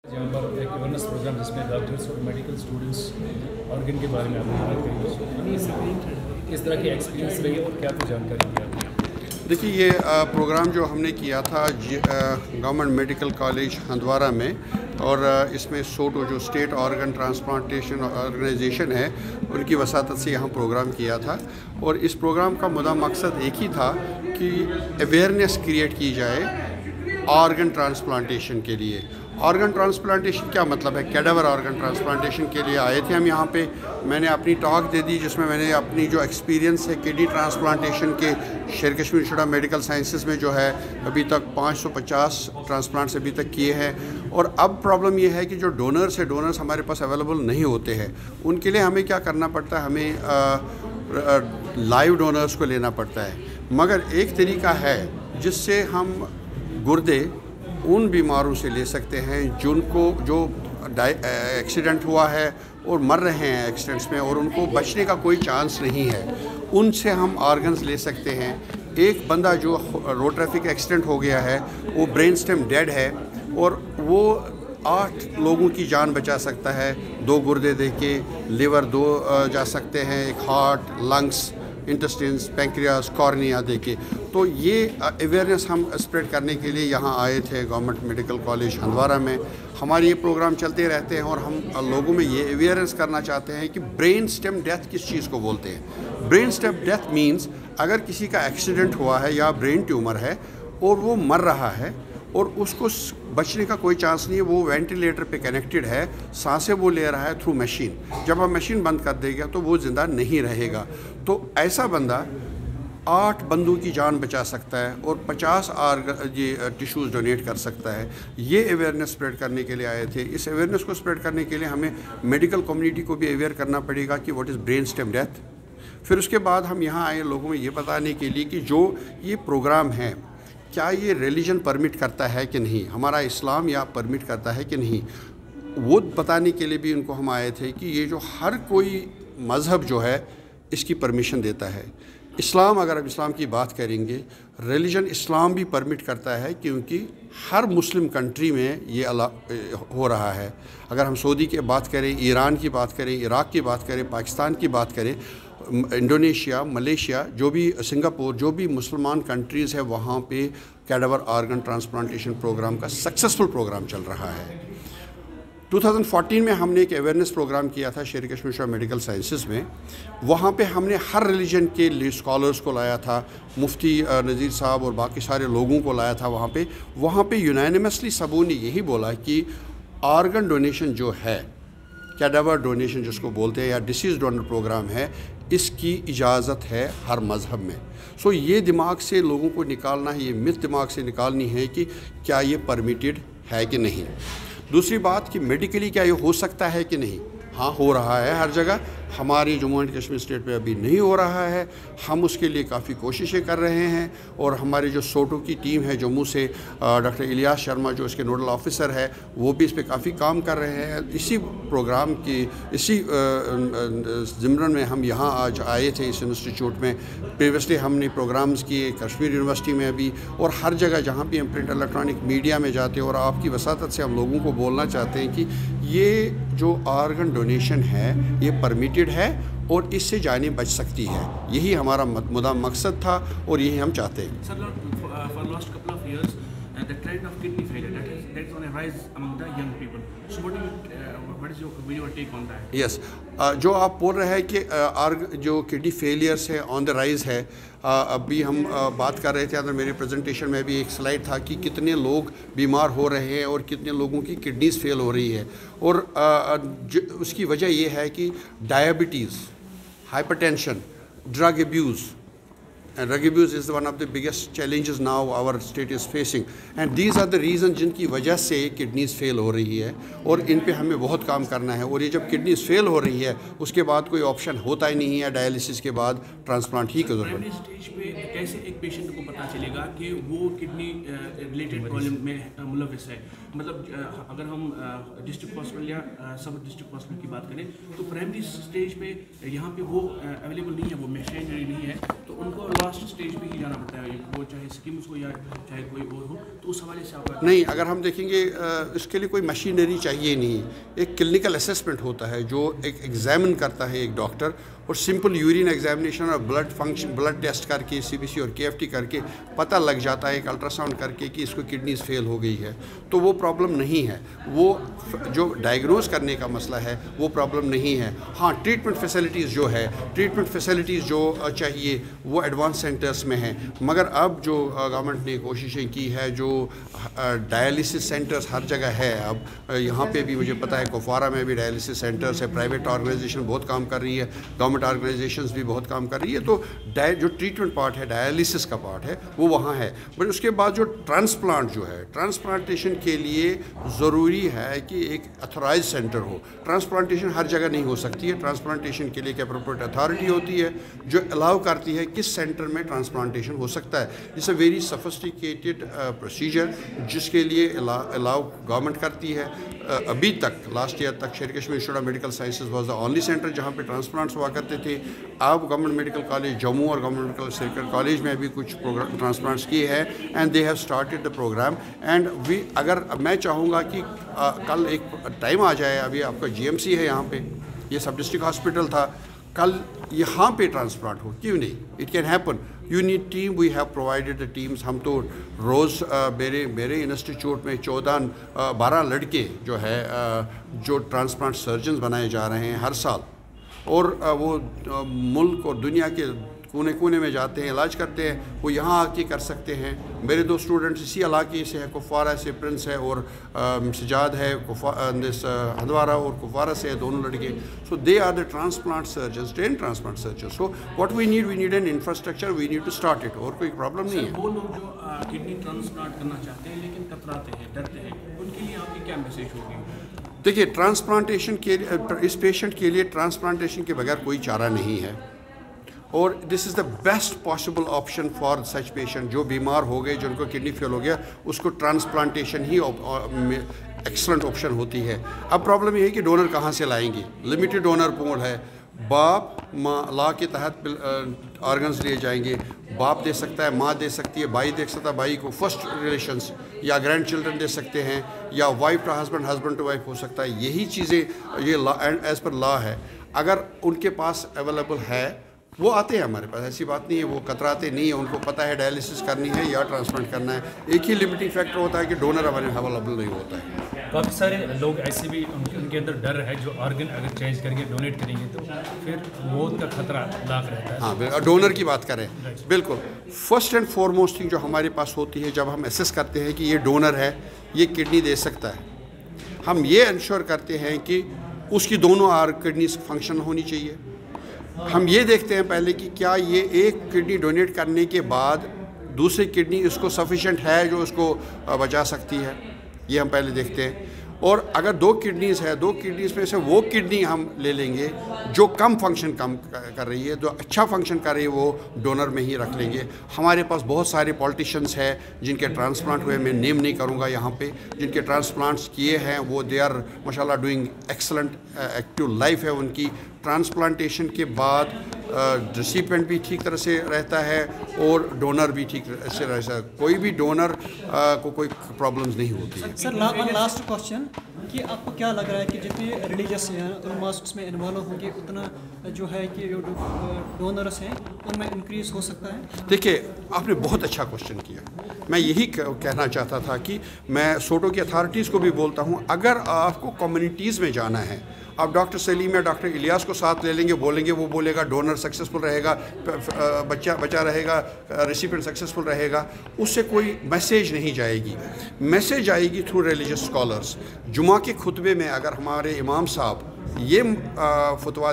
यहाँ पर एक अवेयरनेस प्रोग्राम जिसमें डॉक्टर्स और मेडिकल स्टूडेंट्स ऑर्गन के बारे में आपने बात करी, इस तरह की एक्सपीरियंस रही और क्या तो जानकारी दी आपने? देखिए, ये प्रोग्राम जो हमने किया था गवर्नमेंट मेडिकल कॉलेज हंदवारा में, और इसमें सोटो जो स्टेट ऑर्गन ट्रांसप्लांटेशन ऑर्गेनाइजेशन है उनकी वसातत से यहाँ प्रोग्राम किया था। और इस प्रोग्राम का मुद्दा मकसद एक ही था कि अवेयरनेस क्रिएट की जाए ऑर्गन ट्रांसप्लांटेशन के लिए। ऑर्गन ट्रांसप्लांटेशन क्या मतलब है? कैडावर ऑर्गन ट्रांसप्लांटेशन के लिए आए थे हम यहाँ पे। मैंने अपनी टॉक दे दी जिसमें मैंने अपनी जो एक्सपीरियंस है किडनी ट्रांसप्लांटेशन के शेर Kashmir institute of medical sciences में जो है अभी तक 550 ट्रांसप्लांट्स अभी तक किए हैं। और अब प्रॉब्लम ये है कि जो डोनर्स हमारे पास अवेलेबल नहीं होते हैं, उनके लिए हमें क्या करना पड़ता है, हमें लाइव डोनर्स को लेना पड़ता है। मगर एक तरीका है जिससे हम गुर्दे उन बीमारों से ले सकते हैं जो एक्सीडेंट हुआ है और मर रहे हैं एक्सीडेंट्स में और उनको बचने का कोई चांस नहीं है, उनसे हम ऑर्गन्स ले सकते हैं। एक बंदा जो रोड ट्रैफिक एक्सीडेंट हो गया है, वो ब्रेन स्टेम डेड है और वो 8 लोगों की जान बचा सकता है। 2 गुर्दे दे के, लिवर 2 जा सकते हैं, एक heart, lungs, intestines, pancreas, cornea देके। तो ये अवेयरनेस हम स्प्रेड करने के लिए यहाँ आए थे गवर्नमेंट मेडिकल कॉलेज हंदवारा में। हमारे ये प्रोग्राम चलते रहते हैं और हम लोगों में ये अवेयरनेस करना चाहते हैं कि ब्रेन स्टेम डेथ किस चीज़ को बोलते हैं। ब्रेन स्टेम डेथ मीन्स अगर किसी का एक्सीडेंट हुआ है या ब्रेन ट्यूमर है और वो मर रहा है और उसको बचने का कोई चांस नहीं है, वो वेंटिलेटर पे कनेक्टेड है, सांसें वो ले रहा है थ्रू मशीन। जब हम मशीन बंद कर देगा तो वो ज़िंदा नहीं रहेगा। तो ऐसा बंदा 8 बंदों की जान बचा सकता है और 50 टिश्यूज़ डोनेट कर सकता है। ये अवेयरनेस स्प्रेड करने के लिए आए थे। इस अवेयरनेस को स्प्रेड करने के लिए हमें मेडिकल कम्युनिटी को भी अवेयर करना पड़ेगा कि what is brain stem death. फिर उसके बाद हम यहाँ आए लोगों में ये बताने के लिए कि जो ये प्रोग्राम है, क्या ये रिलीजन परमिट करता है कि नहीं, हमारा इस्लाम या परमिट करता है कि नहीं, वो बताने के लिए भी उनको हम आए थे कि ये जो हर कोई मज़हब जो है इसकी परमिशन देता है। इस्लाम, अगर हम इस्लाम की बात करेंगे, रिलीजन इस्लाम भी परमिट करता है क्योंकि हर मुस्लिम कंट्री में ये हो रहा है। अगर हम सऊदी की बात करें, ईरान की बात करें, इराक़ की बात करें, पाकिस्तान की बात करें, इंडोनेशिया, मलेशिया, जो भी सिंगापुर, जो भी मुसलमान कंट्रीज़ है, वहाँ पे कैडावर ऑर्गन ट्रांसप्लांटेशन प्रोग्राम का सक्सेसफुल प्रोग्राम चल रहा है। 2014 में हमने एक अवेयरनेस प्रोग्राम किया था शेर Kashmir institute of medical sciences में। वहाँ पे हमने हर रिलीजन के स्कॉलर्स को लाया था, मुफ्ती नज़ीर साहब और बाकी सारे लोगों को लाया था वहाँ पे यूनानिमसली सबों ने यही बोला कि ऑर्गन डोनेशन जो है, कैडावर डोनेशन जिसको बोलते हैं, या डिसीज़ डोनर प्रोग्राम है, इसकी इजाज़त है हर मज़हब में। सो ये दिमाग से लोगों को निकालना है, ये मिथ दिमाग से निकालनी है कि क्या ये परमिटेड है कि नहीं। दूसरी बात कि मेडिकली क्या ये हो सकता है कि नहीं। हाँ, हो रहा है हर जगह। हमारी जम्मू एंड कश्मीर स्टेट में अभी नहीं हो रहा है। हम उसके लिए काफ़ी कोशिशें कर रहे हैं और हमारी जो सोटो की टीम है जम्मू से, डॉक्टर इलियास शर्मा जो इसके नोडल ऑफिसर है, वो भी इस पे काफ़ी काम कर रहे हैं। इसी प्रोग्राम की इसी ज़िम्रन में हम यहाँ आज आए थे इस इंस्टीट्यूट में। प्रीवियसली हमने प्रोग्राम्स किए कश्मीर यूनिवर्सिटी में अभी, और हर जगह जहाँ भी हम प्रिंट इलेक्ट्रॉनिक मीडिया में जाते हैं और आपकी वसातत से हम लोगों को बोलना चाहते हैं कि ये जो ऑर्गन डोनेशन है ये परमिटेड है और इससे जानें बच सकती है। यही हमारा मुद्दा मकसद था और यही हम चाहते हैं। the trend of kidney failure that is on a rise among the young people. So what is your take on that? Yes, जो आप बोल रहे हैं कि जो किडनी फेलियर्स है ऑन द राइज है, अभी हम बात कर रहे थे, अंदर मेरे प्रेजेंटेशन में भी एक स्लाइड था कि कितने लोग बीमार हो रहे हैं और कितने लोगों की किडनीज फेल हो रही है। और उसकी वजह ये है कि diabetes, hypertension, drug abuse, and drug abuse is one of the biggest challenges now our state is facing, and these are the reasons जिनकी वजह से किडनीज फेल हो रही है और इन पे हमें बहुत काम करना है। और ये जब किडनीज फेल हो रही है उसके बाद कोई ऑप्शन होता ही नहीं है, डायलिसिस के बाद ट्रांसप्लांट ही की जरूरत है। स्टेज पे कैसे एक पेशेंट को पता चलेगा कि वो किडनी रिलेटेड प्रॉब्लम में मुलविस है? मतलब अगर हम डिस्ट्रिक्ट हॉस्पिटल या सब डिस्ट्रिक्ट हॉस्पिटल की बात करें तो प्राइमरी स्टेज पे यहाँ पे वो अवेलेबल नहीं है, वो मशीनरी नहीं है, तो उनको लास्ट स्टेज पे ही जाना पड़ता है, वो चाहे स्कीम्स हो या चाहे कोई और हो, तो उस हवाले से आपका नहीं, अगर हम देखेंगे इसके लिए कोई मशीनरी चाहिए नहीं, एक क्लिनिकल असेसमेंट होता है जो एक एग्जामिन करता है एक डॉक्टर, और सिंपल यूरिन एग्जामिनेशन और ब्लड टेस्ट करके CBC और KFT करके पता लग जाता है, एक अल्ट्रासाउंड करके कि इसको किडनीज फेल हो गई है, तो वो प्रॉब्लम नहीं है। वो जो डायग्नोज करने का मसला है वो प्रॉब्लम नहीं है। हाँ, ट्रीटमेंट फैसिलिटीज़ जो है, ट्रीटमेंट फैसिलिटीज़ जो चाहिए वो एडवांस सेंटर्स में हैं, मगर अब जो गवर्नमेंट ने कोशिशें की है, जो डायलिसिस सेंटर्स हर जगह है, अब यहाँ पे भी मुझे पता है कुपवारा में भी डायलिसिस सेंटर्स है, प्राइवेट ऑर्गेनाइजेशन बहुत काम कर रही है, गवर्नमेंट ऑर्गेनाइजेशंस भी बहुत काम कर रही है, तो जो ट्रीटमेंट पार्ट है, डायलिसिस का पार्ट है, वो वहाँ है। बट उसके बाद जो ट्रांसप्लांट जो है, ट्रांसप्लांटेशन के लिए ज़रूरी है कि एक अथोराइज सेंटर हो। ट्रांसप्लांटेशन हर जगह नहीं हो सकती है, ट्रांसप्लांटेशन के लिए एक एप्रोप्रिएट अथॉरिटी होती है जो अलाउ करती है किस सेंटर में ट्रांसप्लांटेशन हो सकता है। It's a very sophisticated procedure जिसके लिए अलाउ गवर्नमेंट करती है। अभी तक लास्ट ईयर तक शेर Kashmir institute of medical sciences was the only centre जहाँ पे ट्रांसप्लांट्स हुआ करते थे। अब गवर्नमेंट मेडिकल कॉलेज जम्मू और गवर्नमेंट मेडिकल सरकारी कॉलेज में भी कुछ प्रोग्राम ट्रांसप्लांट्स किए हैं, and they have started the programme. And we अगर मैं चाहूँगा कि कल एक टाइम आ जाए, अभी आपका GMC है यहाँ पे, ये सब डिस्ट्रिक्ट हॉस्पिटल था, कल यहाँ पे ट्रांसप्लांट हो, क्यों नहीं? It can happen. You need team, we have provided the teams. हम तो रोज़ मेरे इंस्टीट्यूट में 12 लड़के जो है जो ट्रांसप्लांट सर्जन्स बनाए जा रहे हैं हर साल, और वो मुल्क और दुनिया के कोने कोने में जाते हैं, इलाज करते हैं, वो यहाँ आके कर सकते हैं। मेरे 2 स्टूडेंट्स इसी इलाके से हैं, कुपवारा से प्रिंस है और सजाद है, हंदवारा और कुपवारा से है, दोनों लड़के। So they are the transplant surgeons, train transplant surgeons. So what we need an infrastructure, we need to start it, और कोई प्रॉब्लम नहीं है। वो लोग जो किडनी ट्रांसप्लांट करना चाहते हैं लेकिन कतराते हैं, डरते हैं, उनके लिए आपकी क्या मैसेज होगी? देखिए, ट्रांसप्लांटेशन के इस पेशेंट के लिए ट्रांसप्लांटेशन के बगैर कोई चारा नहीं है, और this is the best possible option for such patient जो बीमार हो गए, जिनको किडनी फेल हो गया, उसको ट्रांसप्लांटेशन ही एक्सलेंट ऑप्शन होती है। अब प्रॉब्लम ये है कि डोनर कहाँ से लाएंगे? लिमिटेड डोनर पूल है। बाप माँ लॉ के तहत ऑर्गन्स लिए जाएंगे, बाप दे सकता है, माँ दे सकती है, भाई दे सकता है, भाई को फर्स्ट रिलेशंस या ग्रैंड चिल्ड्रन दे सकते हैं, या wife to husband, husband to wife हो सकता है। यही चीज़ें ये लॉ एज़ पर लॉ है। अगर उनके पास अवेलेबल है वो आते हैं हमारे पास, ऐसी बात नहीं है, वो कतराते नहीं है, उनको पता है डायलिसिस करनी है या ट्रांसप्लांट करना है। एक ही लिमिटिंग फैक्टर होता है कि डोनर हमारे अवेलेबल नहीं होता है। काफ़ी सारे लोग ऐसे भी उनके अंदर डर है, जो ऑर्गन अगर चेंज करके डोनेट करेंगे तो फिर मौत का खतरा लाख रहता है। हाँ, डोनर की बात करें, बिल्कुल फर्स्ट एंड फॉरमोस्ट थिंग जो हमारे पास होती है जब हम एसेस करते हैं कि ये डोनर है, ये किडनी दे सकता है, हम ये इंश्योर करते हैं कि उसकी दोनों किडनीज फंक्शन होनी चाहिए। हम ये देखते हैं पहले कि क्या ये एक किडनी डोनेट करने के बाद दूसरी किडनी उसको सफिशेंट है जो उसको बचा सकती है, ये हम पहले देखते हैं। और अगर 2 किडनीज़ है, 2 किडनीज़ में से वो किडनी हम ले लेंगे जो कम फंक्शन कर रही है, जो अच्छा फंक्शन कर रही है, वो डोनर में ही रख लेंगे। हमारे पास बहुत सारे पॉलिटिशियंस हैं जिनके ट्रांसप्लांट हुए, मैं नेम नहीं करूँगा यहाँ पे, जिनके ट्रांसप्लांट्स किए हैं, वो दे आर माशाल्लाह डूइंग एक्सलेंट, एक्टिव लाइफ है उनकी। ट्रांसप्लांटेशन के बाद रिसिपेंट भी ठीक तरह से रहता है और डोनर भी ठीक से रहता है, कोई भी डोनर को कोई प्रॉब्लम्स नहीं होती है। सर लास्ट क्वेश्चन कि आपको क्या लग रहा है कि जितने रिलीजियस हैं उनमें इन्वॉल्व होंगे उतना जो है कि जो डोनर्स हैं उनमें इंक्रीज़ हो सकता है? देखिए, आपने बहुत अच्छा क्वेश्चन किया। मैं यही कहना चाहता था कि मैं सोटो की अथॉरिटीज़ को भी बोलता हूँ, अगर आपको कम्युनिटीज़ में जाना है, आप डॉक्टर सलीम या डॉक्टर इलियास को साथ ले लेंगे, बोलेंगे, वो बोलेगा डोनर सक्सेसफुल रहेगा, बच्चा रहेगा, रेसिपिएंट सक्सेसफुल रहेगा, उससे कोई मैसेज नहीं जाएगी। मैसेज आएगी थ्रू रिलीजियस स्कॉलर्स। जुमा के खुतबे में अगर हमारे इमाम साहब ये खुतबा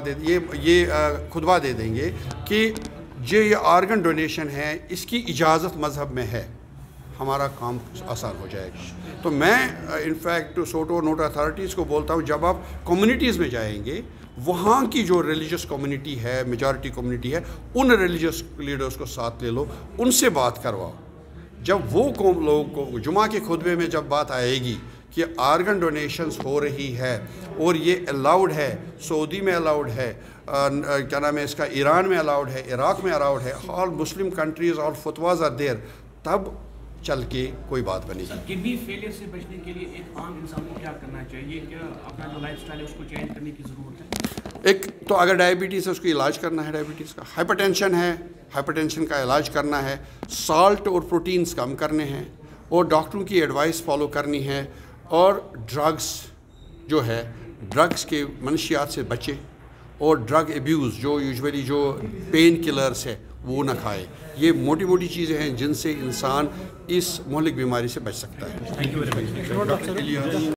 दे देंगे कि जो ये ऑर्गन डोनेशन है इसकी इजाज़त मज़हब में है, हमारा काम आसान हो जाएगा। तो मैं इनफैक्ट सोटो नोट अथॉरिटीज़ को बोलता हूँ, जब आप कम्युनिटीज़ में जाएंगे, वहाँ की जो रिलीजियस कम्युनिटी है, मेजॉरिटी कम्युनिटी है, उन रिलीजियस लीडर्स को साथ ले लो, उनसे बात करवाओ। जब वो लोगों को जुमा के खुतबे में जब बात आएगी کہ آرگن ڈونیشنز ہو رہی ہے اور یہ الاؤڈ ہے، سعودی میں الاؤڈ ہے، کیا نام ہے اس کا، ایران میں الاؤڈ ہے، عراق میں الاؤڈ ہے، آل مسلم کنٹریز آل فتواز آر دیر، تب چل کے کوئی بات بنے گی۔ کڈنی فیلئر سے بچنے کے لیے ایک عام انسان کو کیا کرنا چاہیے؟ کیا اپنا جو لائف سٹائل ہے اس کو چینج کرنے کی ضرورت ہے؟ ایک تو اگر ڈائبٹیز ہے اس کو علاج کرنا ہے، ڈائبٹیز کا، ہائپر ٹینشن ہے، ہائپر ٹینشن کا علاج کرنا ہے، سالٹ اور پروٹینز کم کرنے ہیں اور ڈاکٹروں کی ایڈوائس فالو کرنی ہے، اور ڈرگس جو ہے ڈرگس کے منشیات سے بچے، اور ڈرگ ایبیوز جو یوزولی جو پین کلرز ہے وہ نہ کھائے۔ یہ موٹی موٹی چیزیں ہیں جن سے انسان اس مہلک بیماری سے بچ سکتا ہے۔ Thank you very much.